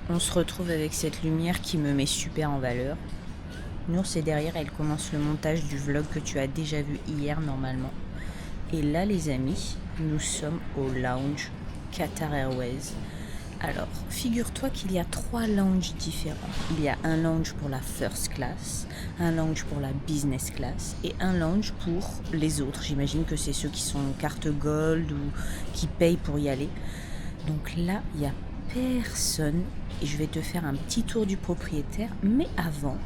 On se retrouve avec cette lumière qui me met super en valeur. Nours est derrière, elle commence le montage du vlog que tu as déjà vu hier normalement. Et là les amis, nous sommes au lounge Qatar Airways. Alors, figure-toi qu'il y a 3 lounges différents. Il y a un lounge pour la first class, un lounge pour la business class et un lounge pour les autres. J'imagine que c'est ceux qui sont carte gold ou qui payent pour y aller. Donc là, il n'y a personne et je vais te faire un petit tour du propriétaire. Mais avant,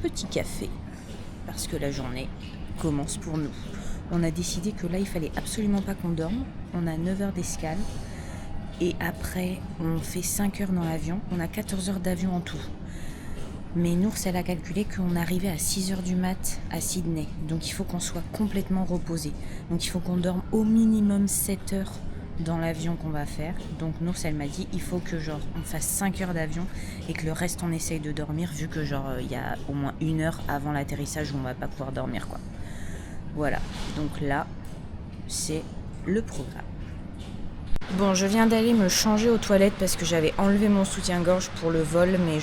petit café, parce que la journée commence pour nous. On a décidé que là, il fallait absolument pas qu'on dorme. On a 9 heures d'escale. Et après, on fait 5 heures dans l'avion. On a 14 heures d'avion en tout. Mais Nours, elle a calculé qu'on arrivait à 6 heures du mat à Sydney. Donc il faut qu'on soit complètement reposé. Donc il faut qu'on dorme au minimum 7 heures dans l'avion qu'on va faire. Donc Nours, elle m'a dit, il faut que on fasse 5 heures d'avion et que le reste, on essaye de dormir, vu que il y a au moins 1 heure avant l'atterrissage où on va pas pouvoir dormir, quoi. Voilà. Donc là, c'est le programme. Bon, je viens d'aller me changer aux toilettes parce que j'avais enlevé mon soutien-gorge pour le vol, mais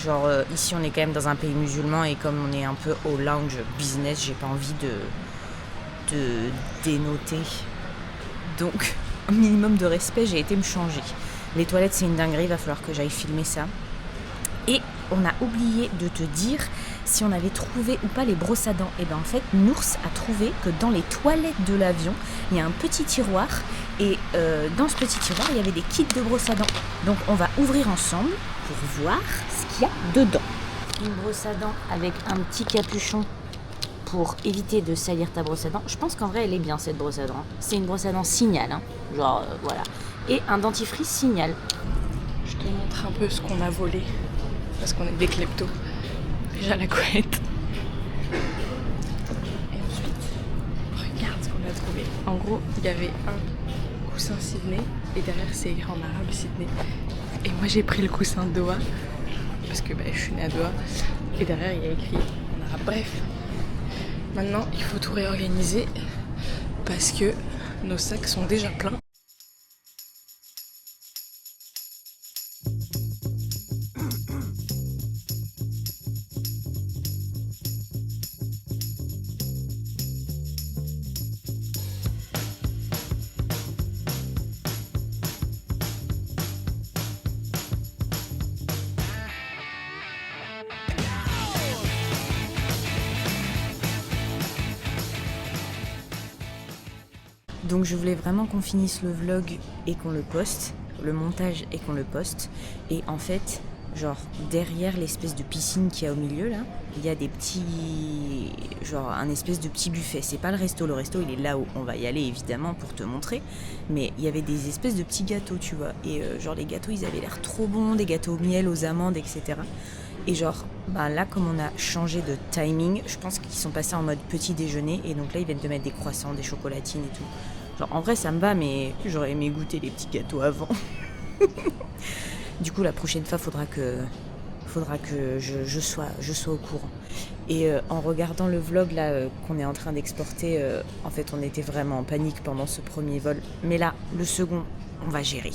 ici on est quand même dans un pays musulman et comme on est un peu au lounge business, j'ai pas envie de dénoter. Donc, un minimum de respect, j'ai été me changer. Les toilettes, c'est une dinguerie, il va falloir que j'aille filmer ça. Et on a oublié de te dire si on avait trouvé ou pas les brosses à dents. Et bien en fait, Nours a trouvé que dans les toilettes de l'avion, il y a un petit tiroir. Et dans ce petit tiroir, il y avait des kits de brosses à dents. Donc on va ouvrir ensemble pour voir ce qu'il y a dedans. Une brosse à dents avec un petit capuchon pour éviter de salir ta brosse à dents. Je pense qu'en vrai, elle est bien cette brosse à dents. C'est une brosse à dents Signal, hein. Voilà. Et un dentifrice Signal. Je te montre un peu ce qu'on a volé. Parce qu'on est des kleptos. Déjà la couette. Et ensuite, regarde ce qu'on a trouvé. En gros, il y avait un coussin Sydney et derrière c'est écrit en arabe Sydney. Et moi j'ai pris le coussin Doha parce que je suis née à Doha. Et derrière il y a écrit en arabe. Bref, maintenant il faut tout réorganiser parce que nos sacs sont déjà pleins. Donc je voulais vraiment qu'on finisse le vlog et qu'on le poste, le montage et qu'on le poste. Et en fait, derrière l'espèce de piscine qu'il y a au milieu là, il y a des petits, un espèce de petit buffet. C'est pas le resto il est là où on va y aller évidemment pour te montrer. Mais il y avait des espèces de petits gâteaux, tu vois. Et les gâteaux ils avaient l'air trop bons, des gâteaux au miel, aux amandes, etc. Et là comme on a changé de timing, je pense qu'ils sont passés en mode petit déjeuner. Et donc là ils viennent de mettre des croissants, des chocolatines et tout. En vrai ça me va, mais j'aurais aimé goûter les petits gâteaux avant. Du coup la prochaine fois faudra que je sois au courant. Et en regardant le vlog là qu'on est en train d'exporter, en fait on était vraiment en panique pendant ce premier vol. Mais là, le second, on va gérer.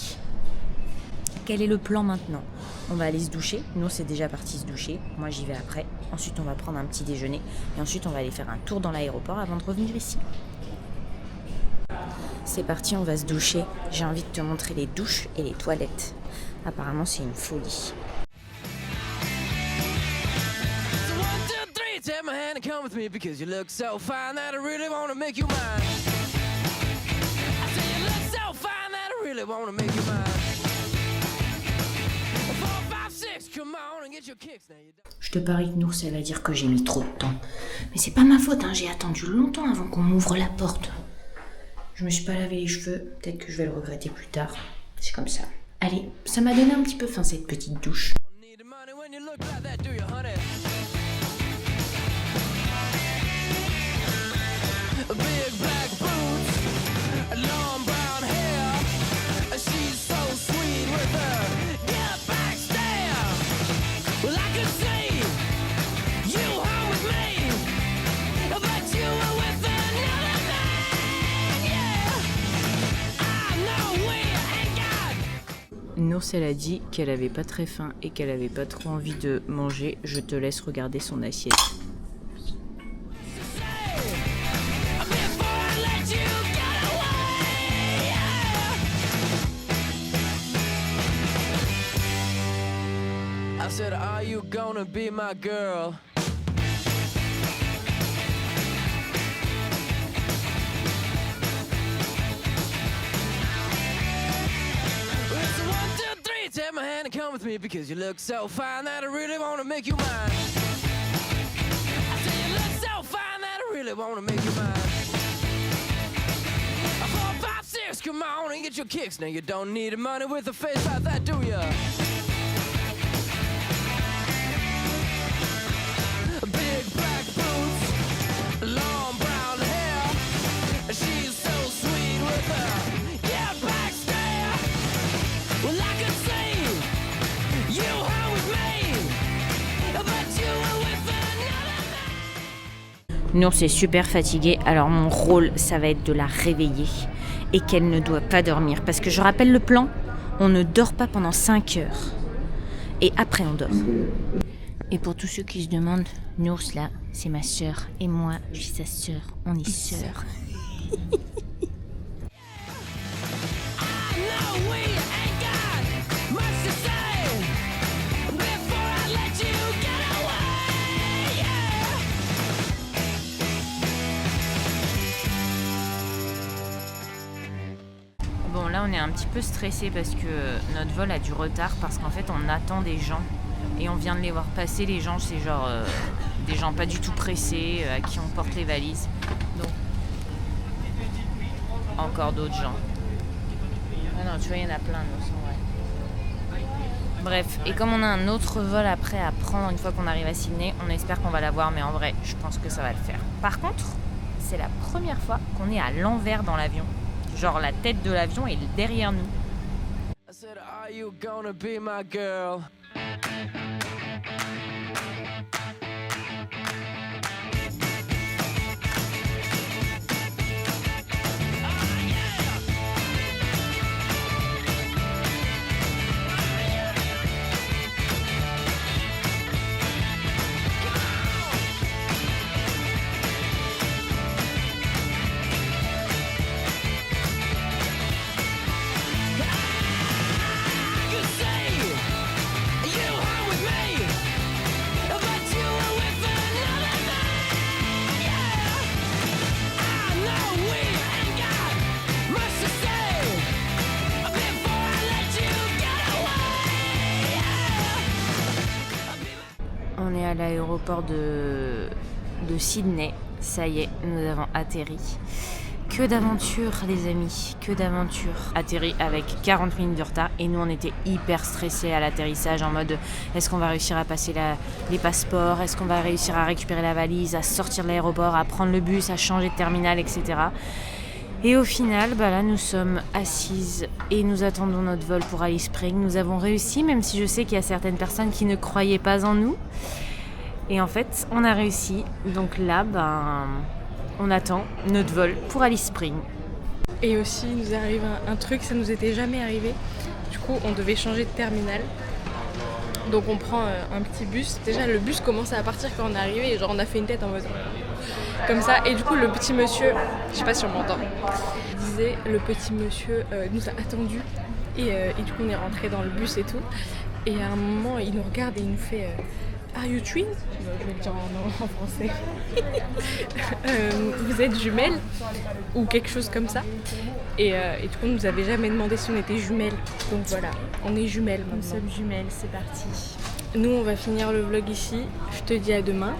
Quel est le plan maintenant ? On va aller se doucher. Nous c'est déjà parti se doucher. Moi j'y vais après. Ensuite on va prendre un petit déjeuner. Et ensuite on va aller faire un tour dans l'aéroport avant de revenir ici. C'est parti, on va se doucher. J'ai envie de te montrer les douches et les toilettes. Apparemment, c'est une folie. Je te parie que Nours, elle va dire que j'ai mis trop de temps. Mais c'est pas ma faute, hein. J'ai attendu longtemps avant qu'on m'ouvre la porte. Je me suis pas lavé les cheveux, peut-être que je vais le regretter plus tard. C'est comme ça. Allez, ça m'a donné un petit peu faim cette petite douche. Nours, elle a dit qu'elle avait pas très faim et qu'elle avait pas trop envie de manger. Je te laisse regarder son assiette. I said, are you gonna be my girl? It's 1, 2, 3, take my hand and come with me because you look so fine that I really wanna make you mine. I said you look so fine that I really wanna make you mine. 4, 5, 6, come on and get your kicks. Now you don't need money with a face like that, do ya? Big black boots, long brown hair. She's so sweet with her get back stare. Well, I could see you were with me, but you were with another. Nours est super fatiguée, alors mon rôle, ça va être de la réveiller et qu'elle ne doit pas dormir. Parce que je rappelle le plan, on ne dort pas pendant 5 heures. Et après, on dort. Et pour tous ceux qui se demandent, Nours là, c'est ma sœur. Et moi, je suis sa sœur. On est sœurs. Bon, là, on est un petit peu stressé parce que notre vol a du retard. Parce qu'en fait, on attend des gens. Et on vient de les voir passer, les gens, c'est genre des gens pas du tout pressés, à qui on porte les valises. Donc, encore d'autres gens. Ah non, tu vois, il y en a plein, nous, en vrai. Bref, et comme on a un autre vol après à prendre une fois qu'on arrive à Sydney, on espère qu'on va l'avoir, mais en vrai, je pense que ça va le faire. Par contre, c'est la première fois qu'on est à l'envers dans l'avion. Genre, la tête de l'avion est derrière nous. I said, are you gonna be my girl? On est à l'aéroport de Sydney. Ça y est, nous avons atterri. Que d'aventure, les amis, que d'aventure. Atterri avec 40 minutes de retard et nous on était hyper stressés à l'atterrissage en mode est-ce qu'on va réussir à passer les passeports, est-ce qu'on va réussir à récupérer la valise, à sortir de l'aéroport, à prendre le bus, à changer de terminal, etc. Et au final, là nous sommes assises et nous attendons notre vol pour Alice Springs. Nous avons réussi, même si je sais qu'il y a certaines personnes qui ne croyaient pas en nous. Et en fait, on a réussi. Donc là, on attend notre vol pour Alice Springs. Et aussi, il nous arrive un truc, ça nous était jamais arrivé. Du coup, on devait changer de terminal. Donc on prend un petit bus. Déjà, le bus commençait à partir quand on est arrivé. Et genre, on a fait une tête en mode comme ça. Et du coup, le petit monsieur, je sais pas si on m'entend, disait, le petit monsieur nous a attendus. Et du coup, on est rentré dans le bus et tout. Et à un moment, il nous regarde et il nous fait Are you twins? Je vais le dire en français. Vous êtes jumelles? Ou quelque chose comme ça. Et du coup, on nous avait jamais demandé si on était jumelles. Donc voilà, on est jumelles maintenant. Nous sommes jumelles, c'est parti. Nous, on va finir le vlog ici. Je te dis à demain.